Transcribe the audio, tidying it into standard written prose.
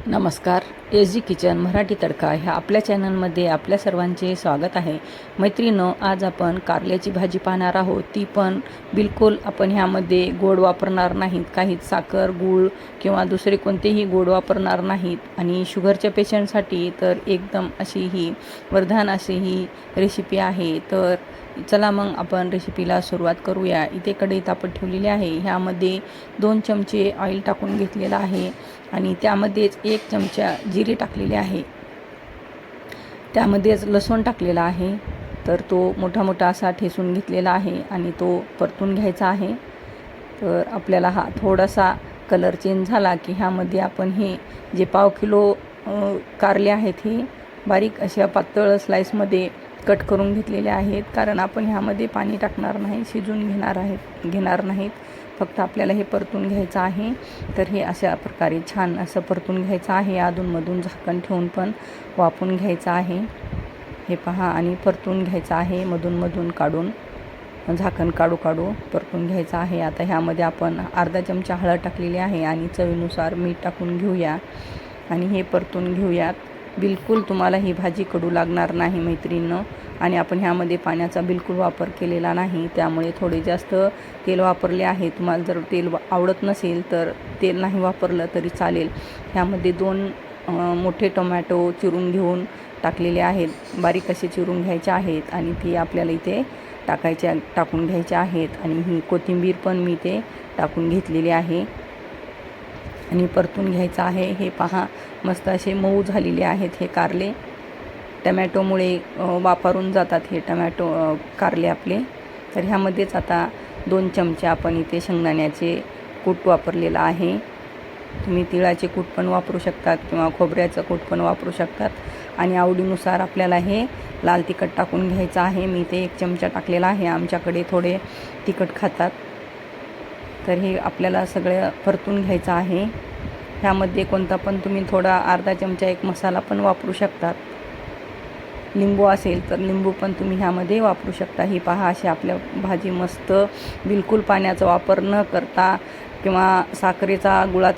नमस्कार. S G kitchen Marathi तडका ह्या आपल्या चॅनलमध्ये आपल्या सर्वांचे स्वागत आहे. मैत्रिणींनो, आज आपण कारल्याची भाजी पाहणार आहोत. ती पण बिलकुल आपण ह्यामध्ये गोड वापरणार नाहीत. काहीच साखर, गूळ किंवा दुसरे कोणतेही गोड वापरणार नाहीत. आणि शुगरच्या पेशंटसाठी तर एकदम अशी ही वरदान अशी ही रेसिपी आहे. तर चला मग आपण रेसिपीला सुरुवात करूया. इथे कढई तापत ठेवलेली आहे. ह्यामध्ये 2 चमचे ऑइल टाकून घेतलेलं आहे आणि त्यामध्येच 1 चमचा जिरे टाकलेले आहे. त्यामध्येच लसूण टाकलेला आहे. तर तो मोठा मोठा असा ठेचून घेतलेला आहे आणि तो परतून घ्यायचा आहे. तर आपल्याला हा थोडासा कलर चेंज झाला की ह्यामध्ये आपण हे जे 1/2 किलो कारले आहेत हे बारीक अशा पातळ स्लाइसमध्ये कट करून घेतलेले आहेत. कारण आपण ह्यामध्ये पाणी टाकणार नाही, शिजून घेणार नाहीत. फक्त आपल्याला हे परतून घ्यायचं आहे. तर हे अशा प्रकारे छान असं परतून घ्यायचं आहे. अधूनमधून झाकण ठेवून पण वाफवून घ्यायचं आहे. हे पहा, आणि परतून घ्यायचं आहे. मधून काढून झाकण काढू परतून घ्यायचं आहे. आता ह्यामध्ये आपण अर्धा चमचा हळद टाकलेली आहे आणि चवीनुसार मीठ टाकून घेऊया आणि हे परतून घेऊयात. बिलकुल तुम्हाला ही भाजी कडू लागणार नाही मैत्रिणींनो. आणि आपण ह्यामध्ये पाण्याचा बिलकुल वापर केलेला नाही, त्यामुळे थोडे जास्त तेल वापरले आहे. तुम्हाला जर तेल आवडत नसेल तर तेल नाही वापरलं तरी चालेल. ह्यामध्ये 2 मोठे टोमॅटो चिरून घेऊन टाकलेले आहेत. बारीक असे चिरून घ्यायचे आहेत आणि ती आपल्याला इथे टाकून घ्यायचे आहेत. आणि ही कोथिंबीर पण मी ते टाकून घेतलेली आहे आणि परतून घ्यायचं आहे. हे पहा, मस्त असे मऊ झालेले आहेत हे कारले. टमॅटोमुळे वापरून जातात हे कारले आपले. तर ह्यामध्येच आता 2 चमचे आपण इथे शेंगदाण्याचे कूट वापरलेलं आहे. तुम्ही तिळाचे कूट पण वापरू शकतात किंवा खोबऱ्याचं कूट पण वापरू शकतात. आणि आवडीनुसार आपल्याला हे लाल तिखट टाकून घ्यायचं आहे. मी ते 1 चमचा टाकलेला आहे. आमच्याकडे थोडे तिखट खातात. तर हे आपल्याला सगळं परतून घ्यायचं आहे. ह्यामध्ये कोणता पण तुम्ही थोडा अर्धा चमचा 1 मसाला पण वापरू शकतात. लिंबू असेल तर लिंबू पण तुम्ही ह्यामध्ये वापरू शकता. ही पहा, अशी आपल्या भाजी मस्त बिलकुल पाण्याचा वापर न करता किंवा साखरेचा गुळाचा